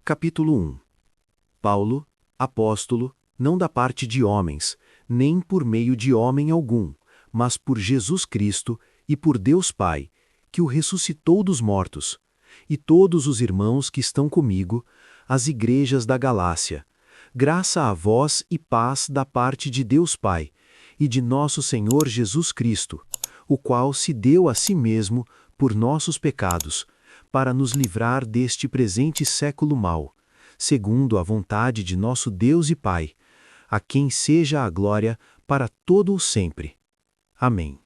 Capítulo 1. Paulo, apóstolo, não da parte de homens, nem por meio de homem algum, mas por Jesus Cristo e por Deus Pai, que o ressuscitou dos mortos, e todos os irmãos que estão comigo, as igrejas da Galácia. Graça a vós e paz da parte de Deus Pai e de nosso Senhor Jesus Cristo, o qual se deu a si mesmo por nossos pecados, para nos livrar deste presente século mau, segundo a vontade de nosso Deus e Pai, a quem seja a glória para todo o sempre. Amém.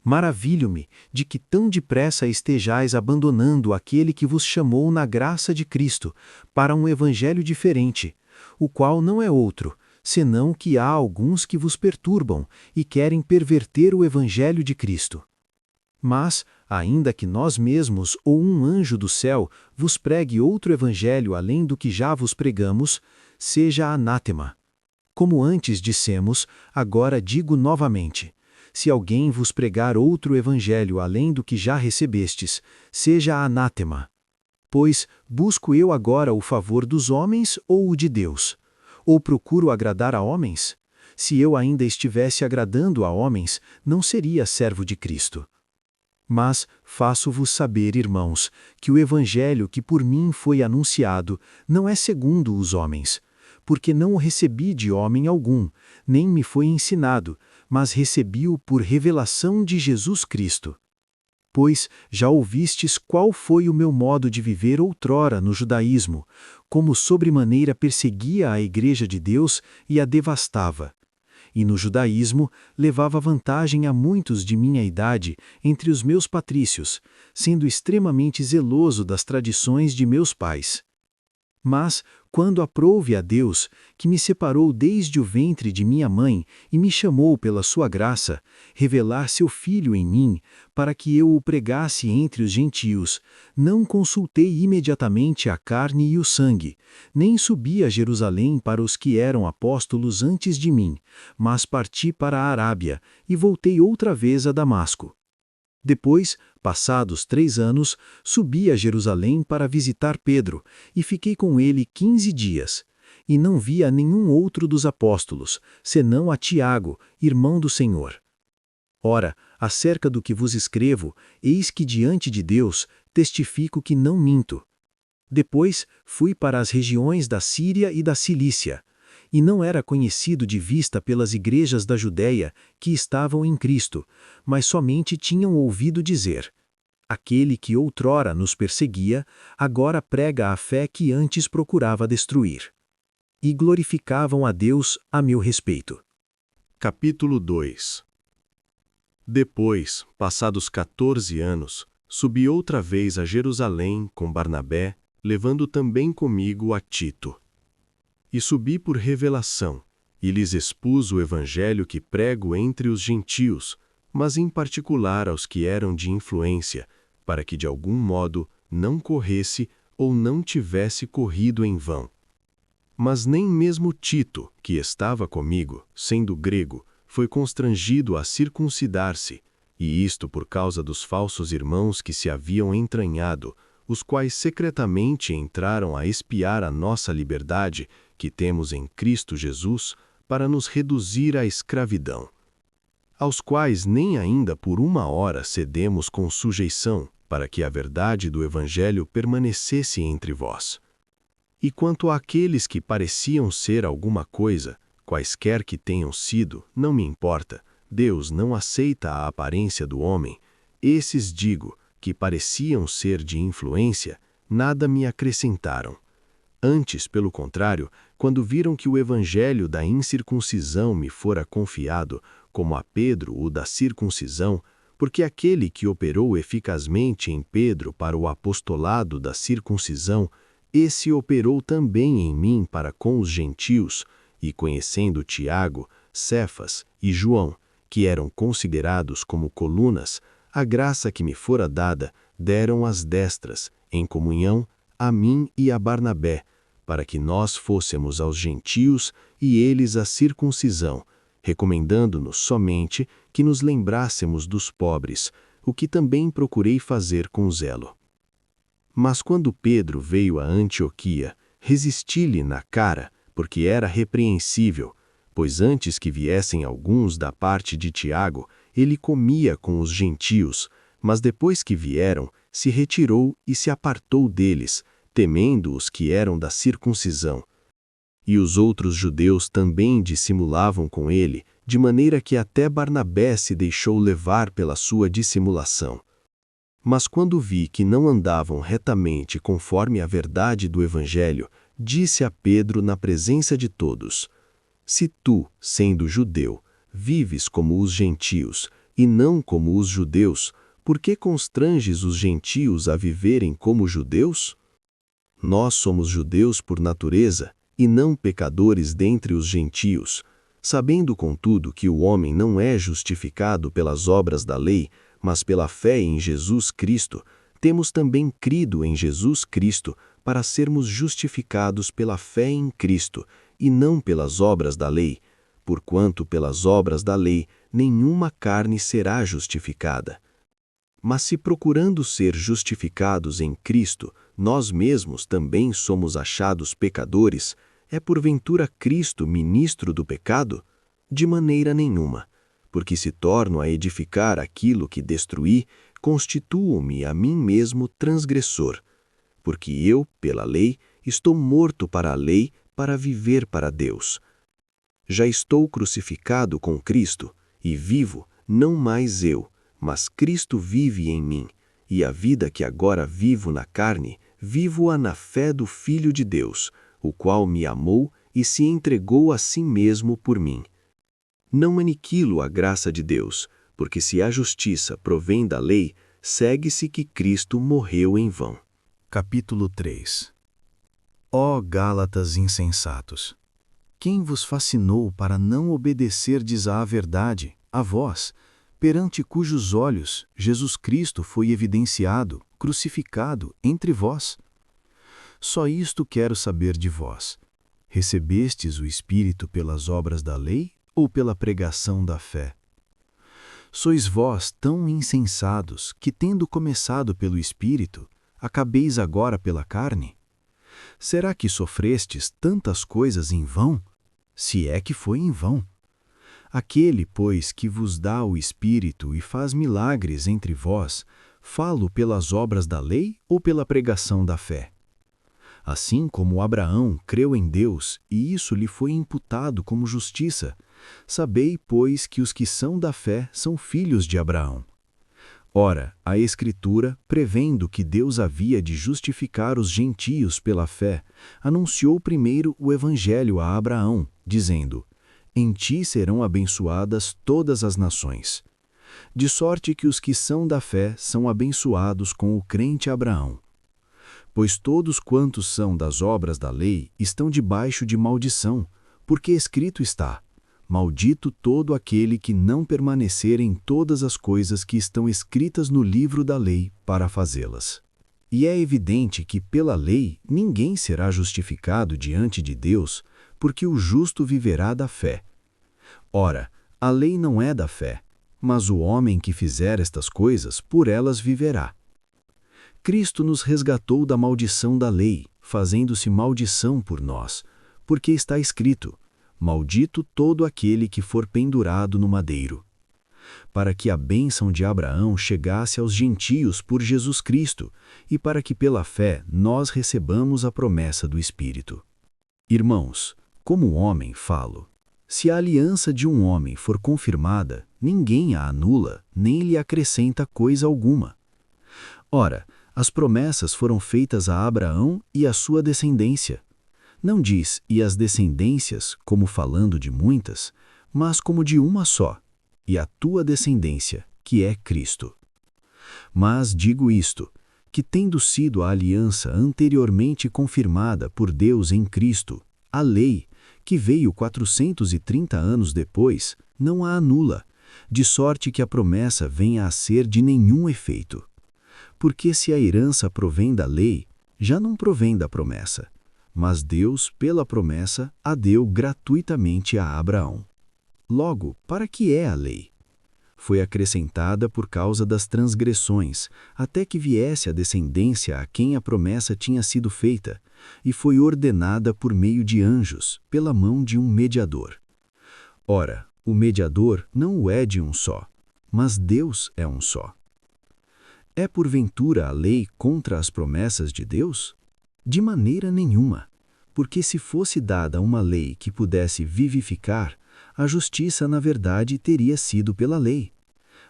Maravilho-me de que tão depressa estejais abandonando aquele que vos chamou na graça de Cristo para um evangelho diferente, o qual não é outro, senão que há alguns que vos perturbam e querem perverter o evangelho de Cristo. Mas, ainda que nós mesmos ou um anjo do céu vos pregue outro evangelho além do que já vos pregamos, seja anátema. Como antes dissemos, agora digo novamente: se alguém vos pregar outro evangelho além do que já recebestes, seja anátema. Pois, busco eu agora o favor dos homens ou o de Deus? Ou procuro agradar a homens? Se eu ainda estivesse agradando a homens, não seria servo de Cristo. Mas faço-vos saber, irmãos, que o evangelho que por mim foi anunciado não é segundo os homens, porque não o recebi de homem algum, nem me foi ensinado, mas recebi-o por revelação de Jesus Cristo. Pois já ouvistes qual foi o meu modo de viver outrora no judaísmo, como sobremaneira perseguia a igreja de Deus e a devastava. E no judaísmo levava vantagem a muitos de minha idade entre os meus patrícios, sendo extremamente zeloso das tradições de meus pais. Mas, quando aprouve a Deus, que me separou desde o ventre de minha mãe e me chamou pela sua graça, revelar seu Filho em mim, para que eu o pregasse entre os gentios, não consultei imediatamente a carne e o sangue, nem subi a Jerusalém para os que eram apóstolos antes de mim, mas parti para a Arábia e voltei outra vez a Damasco. Depois, passados 3 anos, subi a Jerusalém para visitar Pedro, e fiquei com ele 15 dias. E não vi a nenhum outro dos apóstolos, senão a Tiago, irmão do Senhor. Ora, acerca do que vos escrevo, eis que diante de Deus testifico que não minto. Depois fui para as regiões da Síria e da Cilícia, e não era conhecido de vista pelas igrejas da Judéia que estavam em Cristo, mas somente tinham ouvido dizer: aquele que outrora nos perseguia, agora prega a fé que antes procurava destruir. E glorificavam a Deus a meu respeito. Capítulo 2. Depois, passados 14 anos, subi outra vez a Jerusalém com Barnabé, levando também comigo a Tito. E subi por revelação, e lhes expus o evangelho que prego entre os gentios, mas em particular aos que eram de influência, para que de algum modo não corresse ou não tivesse corrido em vão. Mas nem mesmo Tito, que estava comigo, sendo grego, foi constrangido a circuncidar-se, e isto por causa dos falsos irmãos que se haviam entranhado, os quais secretamente entraram a espiar a nossa liberdade, que temos em Cristo Jesus, para nos reduzir à escravidão. Aos quais nem ainda por 1 hora cedemos com sujeição, para que a verdade do Evangelho permanecesse entre vós. E quanto àqueles que pareciam ser alguma coisa, quaisquer que tenham sido, não me importa, Deus não aceita a aparência do homem, esses digo, que pareciam ser de influência, nada me acrescentaram. Antes, pelo contrário, quando viram que o evangelho da incircuncisão me fora confiado, como a Pedro o da circuncisão, porque aquele que operou eficazmente em Pedro para o apostolado da circuncisão, esse operou também em mim para com os gentios, e conhecendo Tiago, Cefas e João, que eram considerados como colunas, a graça que me fora dada, deram as destras, em comunhão, a mim e a Barnabé, para que nós fôssemos aos gentios e eles à circuncisão, recomendando-nos somente que nos lembrássemos dos pobres, o que também procurei fazer com zelo. Mas quando Pedro veio a Antioquia, resisti-lhe na cara, porque era repreensível, pois antes que viessem alguns da parte de Tiago, ele comia com os gentios, mas depois que vieram, se retirou e se apartou deles, temendo os que eram da circuncisão. E os outros judeus também dissimulavam com ele, de maneira que até Barnabé se deixou levar pela sua dissimulação. Mas quando vi que não andavam retamente conforme a verdade do Evangelho, disse a Pedro na presença de todos: Se tu, sendo judeu, vives como os gentios, e não como os judeus, por que constranges os gentios a viverem como judeus? Nós somos judeus por natureza, e não pecadores dentre os gentios, sabendo, contudo, que o homem não é justificado pelas obras da lei, mas pela fé em Jesus Cristo, temos também crido em Jesus Cristo para sermos justificados pela fé em Cristo, e não pelas obras da lei, porquanto pelas obras da lei nenhuma carne será justificada. Mas se procurando ser justificados em Cristo, nós mesmos também somos achados pecadores, é porventura Cristo ministro do pecado? De maneira nenhuma. Porque se torno a edificar aquilo que destruí, constituo-me a mim mesmo transgressor. Porque eu, pela lei, estou morto para a lei, para viver para Deus. Já estou crucificado com Cristo, e vivo, não mais eu, mas Cristo vive em mim, e a vida que agora vivo na carne, vivo-a na fé do Filho de Deus, o qual me amou e se entregou a si mesmo por mim. Não aniquilo a graça de Deus, porque se a justiça provém da lei, segue-se que Cristo morreu em vão. Capítulo 3. Ó Gálatas insensatos! Quem vos fascinou para não obedecerdes à verdade, a vós, perante cujos olhos Jesus Cristo foi evidenciado, crucificado entre vós? Só isto quero saber de vós. Recebestes o Espírito pelas obras da lei ou pela pregação da fé? Sois vós tão insensatos que, tendo começado pelo Espírito, acabeis agora pela carne? Será que sofrestes tantas coisas em vão? Se é que foi em vão. Aquele, pois, que vos dá o Espírito e faz milagres entre vós, falo pelas obras da lei ou pela pregação da fé? Assim como Abraão creu em Deus e isso lhe foi imputado como justiça, sabei, pois, que os que são da fé são filhos de Abraão. Ora, a Escritura, prevendo que Deus havia de justificar os gentios pela fé, anunciou primeiro o Evangelho a Abraão, dizendo: Em ti serão abençoadas todas as nações. De sorte que os que são da fé são abençoados com o crente Abraão. Pois todos quantos são das obras da lei estão debaixo de maldição, porque escrito está: Maldito todo aquele que não permanecer em todas as coisas que estão escritas no livro da lei para fazê-las. E é evidente que pela lei ninguém será justificado diante de Deus, porque o justo viverá da fé. Ora, a lei não é da fé, mas o homem que fizer estas coisas, por elas viverá. Cristo nos resgatou da maldição da lei, fazendo-se maldição por nós, porque está escrito: Maldito todo aquele que for pendurado no madeiro. Para que a bênção de Abraão chegasse aos gentios por Jesus Cristo, e para que pela fé nós recebamos a promessa do Espírito. Irmãos, como homem falo. Se a aliança de um homem for confirmada, ninguém a anula, nem lhe acrescenta coisa alguma. Ora, as promessas foram feitas a Abraão e à sua descendência. Não diz, e as descendências, como falando de muitas, mas como de uma só, e a tua descendência, que é Cristo. Mas digo isto, que tendo sido a aliança anteriormente confirmada por Deus em Cristo, a lei, que veio 430 anos depois, não a anula, de sorte que a promessa venha a ser de nenhum efeito. Porque se a herança provém da lei, já não provém da promessa, mas Deus, pela promessa, a deu gratuitamente a Abraão. Logo, para que é a lei? foi acrescentada por causa das transgressões, até que viesse a descendência a quem a promessa tinha sido feita, e foi ordenada por meio de anjos, pela mão de um mediador. Ora, o mediador não o é de um só, mas Deus é um só. É porventura a lei contra as promessas de Deus? De maneira nenhuma, porque se fosse dada uma lei que pudesse vivificar, a justiça, na verdade, teria sido pela lei.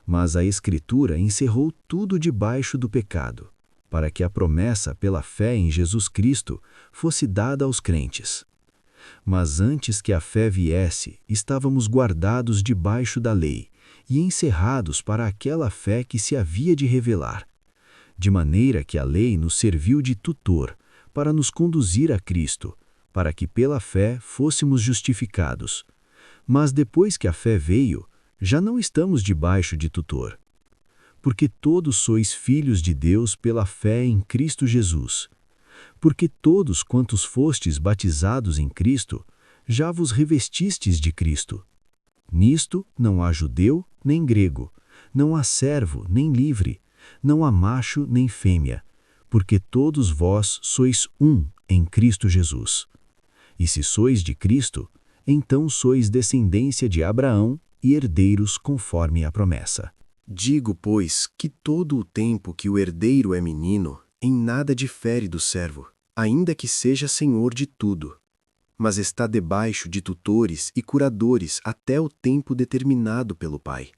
Mas a Escritura encerrou tudo debaixo do pecado, para que a promessa pela fé em Jesus Cristo fosse dada aos crentes. Mas antes que a fé viesse, estávamos guardados debaixo da lei e encerrados para aquela fé que se havia de revelar. De maneira que a lei nos serviu de tutor para nos conduzir a Cristo, para que pela fé fôssemos justificados. Mas depois que a fé veio, já não estamos debaixo de tutor. Porque todos sois filhos de Deus pela fé em Cristo Jesus. Porque todos quantos fostes batizados em Cristo, já vos revestistes de Cristo. Nisto não há judeu nem grego, não há servo nem livre, não há macho nem fêmea, porque todos vós sois um em Cristo Jesus. E se sois de Cristo, então sois descendência de Abraão e herdeiros conforme a promessa. Digo, pois, que todo o tempo que o herdeiro é menino, em nada difere do servo, ainda que seja senhor de tudo, mas está debaixo de tutores e curadores até o tempo determinado pelo Pai.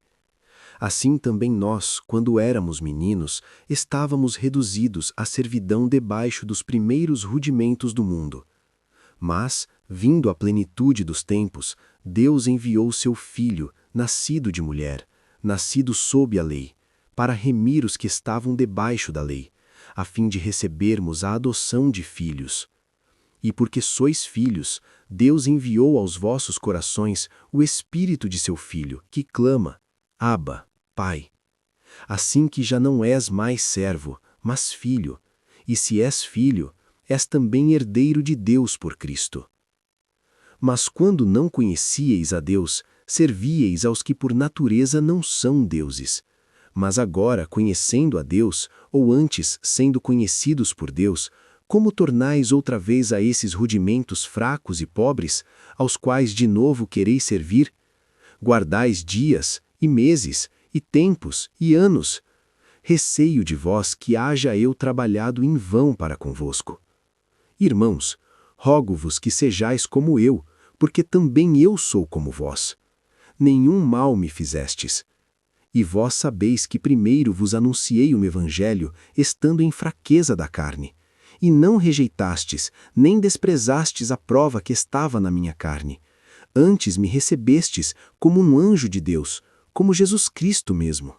Assim também nós, quando éramos meninos, estávamos reduzidos à servidão debaixo dos primeiros rudimentos do mundo. Mas, vindo a plenitude dos tempos, Deus enviou seu Filho, nascido de mulher, nascido sob a lei, para remir os que estavam debaixo da lei, a fim de recebermos a adoção de filhos. E porque sois filhos, Deus enviou aos vossos corações o Espírito de seu Filho, que clama: Abba, Pai. Assim que já não és mais servo, mas filho, e se és filho, és também herdeiro de Deus por Cristo. Mas quando não conhecieis a Deus, servíeis aos que por natureza não são deuses. Mas agora, conhecendo a Deus, ou antes sendo conhecidos por Deus, como tornais outra vez a esses rudimentos fracos e pobres, aos quais de novo quereis servir? Guardais dias, e meses, e tempos, e anos. Receio de vós que haja eu trabalhado em vão para convosco. Irmãos, rogo-vos que sejais como eu, porque também eu sou como vós. Nenhum mal me fizestes. E vós sabeis que primeiro vos anunciei o Evangelho, estando em fraqueza da carne. E não rejeitastes, nem desprezastes a prova que estava na minha carne. Antes me recebestes como um anjo de Deus, como Jesus Cristo mesmo.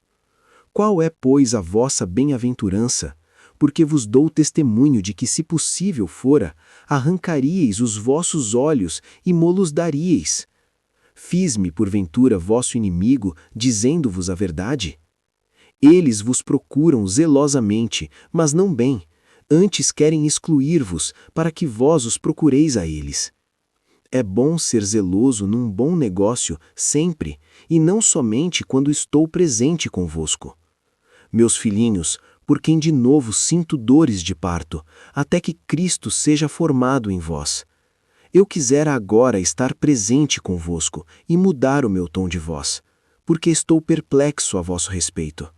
Qual é, pois, a vossa bem-aventurança? Porque vos dou testemunho de que, se possível fora, arrancaríeis os vossos olhos e mo-los daríeis. Fiz-me, porventura, vosso inimigo, dizendo-vos a verdade? Eles vos procuram zelosamente, mas não bem, antes querem excluir-vos, para que vós os procureis a eles. É bom ser zeloso num bom negócio, sempre, e não somente quando estou presente convosco. Meus filhinhos, por quem de novo sinto dores de parto, até que Cristo seja formado em vós. Eu quisera agora estar presente convosco e mudar o meu tom de voz, porque estou perplexo a vosso respeito.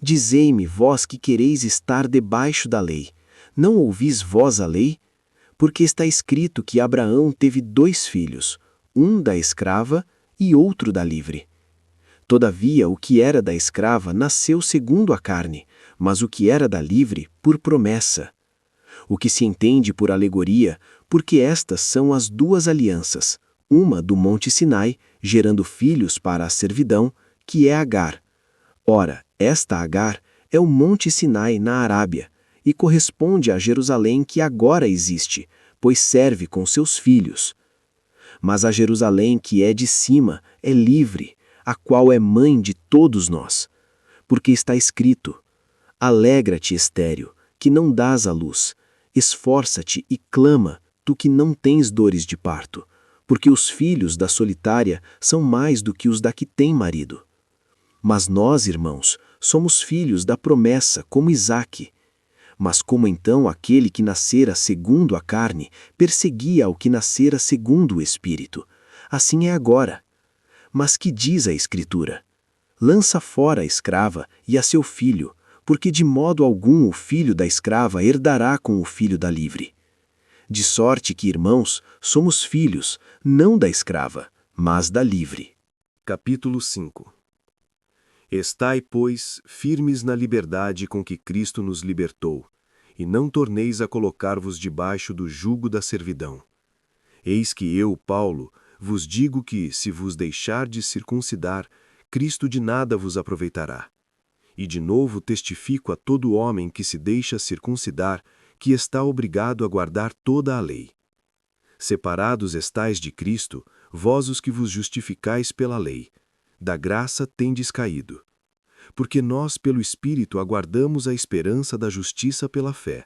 Dizei-me, vós que quereis estar debaixo da lei, não ouvis vós a lei? Porque está escrito que Abraão teve 2 filhos, um da escrava e outro da livre. Todavia, o que era da escrava nasceu segundo a carne, mas o que era da livre, por promessa. O que se entende por alegoria, porque estas são as 2 alianças, uma do Monte Sinai, gerando filhos para a servidão, que é Agar. Ora, esta Agar é o Monte Sinai na Arábia, e corresponde a Jerusalém que agora existe, pois serve com seus filhos. Mas a Jerusalém que é de cima é livre, a qual é mãe de todos nós. Porque está escrito: Alegra-te, estéril, que não dás à luz, esforça-te e clama, tu que não tens dores de parto, porque os filhos da solitária são mais do que os da que tem marido. Mas nós, irmãos, somos filhos da promessa, como Isaque. Mas como então aquele que nascera segundo a carne perseguia ao que nascera segundo o Espírito, assim é agora. Mas que diz a Escritura? Lança fora a escrava e a seu filho, porque de modo algum o filho da escrava herdará com o filho da livre. De sorte que, irmãos, somos filhos, não da escrava, mas da livre. Capítulo 5. Estai, pois, firmes na liberdade com que Cristo nos libertou, e não torneis a colocar-vos debaixo do jugo da servidão. Eis que eu, Paulo, vos digo que, se vos deixardes circuncidar, Cristo de nada vos aproveitará. E de novo testifico a todo homem que se deixa circuncidar, que está obrigado a guardar toda a lei. Separados estais de Cristo, vós os que vos justificais pela lei, da graça tendes caído. Porque nós, pelo Espírito, aguardamos a esperança da justiça pela fé.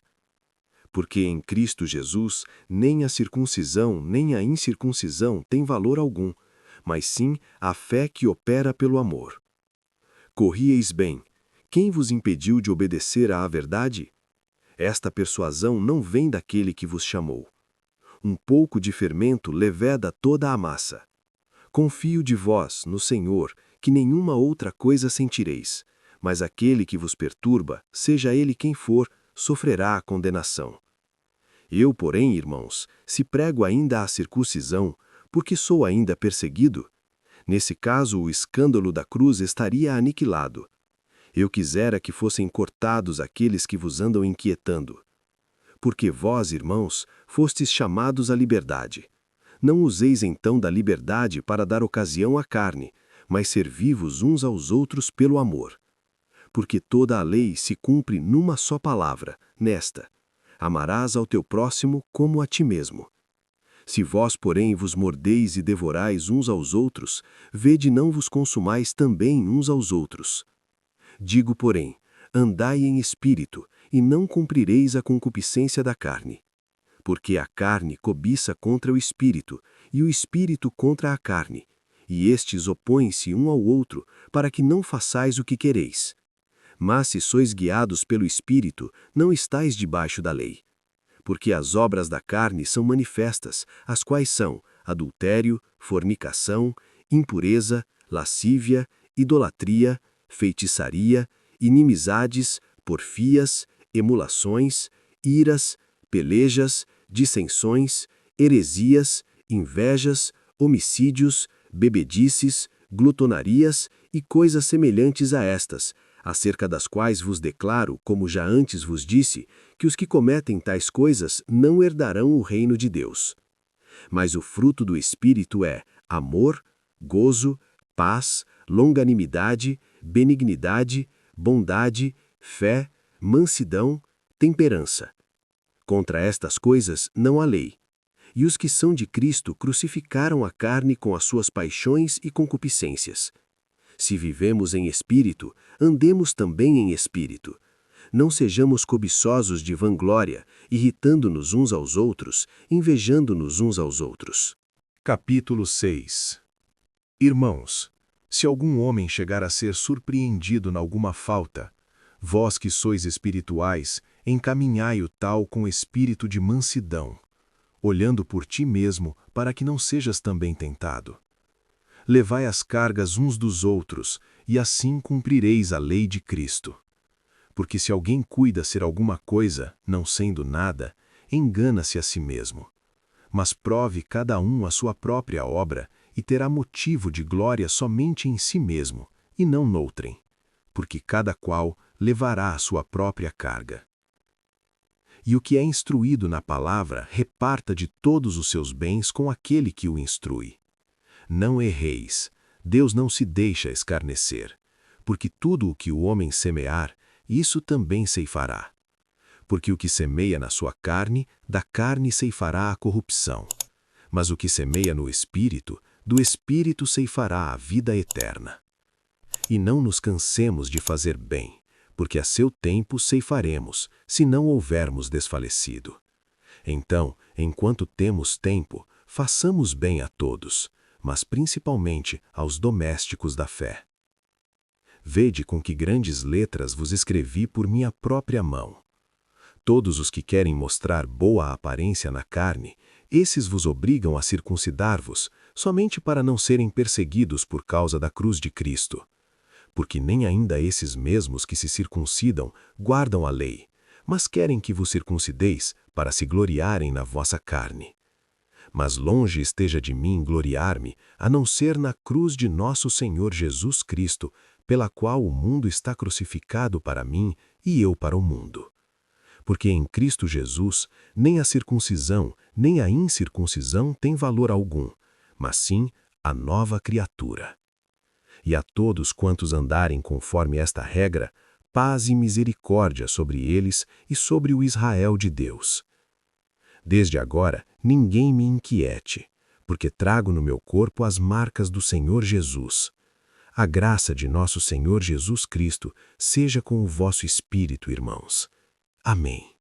Porque em Cristo Jesus, nem a circuncisão nem a incircuncisão tem valor algum, mas sim a fé que opera pelo amor. Corrieis bem. Quem vos impediu de obedecer à verdade? Esta persuasão não vem daquele que vos chamou. Um pouco de fermento leveda toda a massa. Confio de vós, no Senhor, que nenhuma outra coisa sentireis, mas aquele que vos perturba, seja ele quem for, sofrerá a condenação. Eu, porém, irmãos, se prego ainda a circuncisão, porque sou ainda perseguido, nesse caso o escândalo da cruz estaria aniquilado. Eu quisera que fossem cortados aqueles que vos andam inquietando. Porque vós, irmãos, fostes chamados à liberdade. Não useis então da liberdade para dar ocasião à carne, mas servi-vos uns aos outros pelo amor. Porque toda a lei se cumpre numa só palavra, nesta: amarás ao teu próximo como a ti mesmo. Se vós, porém, vos mordeis e devorais uns aos outros, vede não vos consumais também uns aos outros. Digo, porém, andai em espírito, e não cumprireis a concupiscência da carne. Porque a carne cobiça contra o espírito, e o espírito contra a carne, e estes opõem-se um ao outro, para que não façais o que quereis. Mas se sois guiados pelo espírito, não estais debaixo da lei. Porque as obras da carne são manifestas, as quais são adultério, fornicação, impureza, lascívia, idolatria, feitiçaria, inimizades, porfias, emulações, iras, pelejas, dissensões, heresias, invejas, homicídios, bebedices, glutonarias e coisas semelhantes a estas, acerca das quais vos declaro, como já antes vos disse, que os que cometem tais coisas não herdarão o reino de Deus. Mas o fruto do Espírito é amor, gozo, paz, longanimidade, benignidade, bondade, fé, mansidão, temperança. Contra estas coisas não há lei. E os que são de Cristo crucificaram a carne com as suas paixões e concupiscências. Se vivemos em espírito, andemos também em espírito. Não sejamos cobiçosos de vanglória, irritando-nos uns aos outros, invejando-nos uns aos outros. Capítulo 6. Irmãos, se algum homem chegar a ser surpreendido nalguma falta, vós que sois espirituais, encaminhai o tal com espírito de mansidão, olhando por ti mesmo, para que não sejas também tentado. Levai as cargas uns dos outros, e assim cumprireis a lei de Cristo. Porque se alguém cuida ser alguma coisa, não sendo nada, engana-se a si mesmo. Mas prove cada um a sua própria obra, e terá motivo de glória somente em si mesmo, e não noutrem, porque cada qual levará a sua própria carga. E o que é instruído na palavra, reparta de todos os seus bens com aquele que o instrui. Não erreis, Deus não se deixa escarnecer, porque tudo o que o homem semear, isso também ceifará. Porque o que semeia na sua carne, da carne ceifará a corrupção. Mas o que semeia no Espírito, do Espírito ceifará a vida eterna. E não nos cansemos de fazer bem, porque a seu tempo ceifaremos, se não houvermos desfalecido. Então, enquanto temos tempo, façamos bem a todos, mas principalmente aos domésticos da fé. Vede com que grandes letras vos escrevi por minha própria mão. Todos os que querem mostrar boa aparência na carne, esses vos obrigam a circuncidar-vos, somente para não serem perseguidos por causa da cruz de Cristo. Porque nem ainda esses mesmos que se circuncidam guardam a lei, mas querem que vos circuncideis para se gloriarem na vossa carne. Mas longe esteja de mim gloriar-me, a não ser na cruz de nosso Senhor Jesus Cristo, pela qual o mundo está crucificado para mim e eu para o mundo. Porque em Cristo Jesus, nem a circuncisão, nem a incircuncisão tem valor algum, mas sim a nova criatura. E a todos quantos andarem conforme esta regra, paz e misericórdia sobre eles e sobre o Israel de Deus. Desde agora, ninguém me inquiete, porque trago no meu corpo as marcas do Senhor Jesus. A graça de nosso Senhor Jesus Cristo seja com o vosso espírito, irmãos. Amém.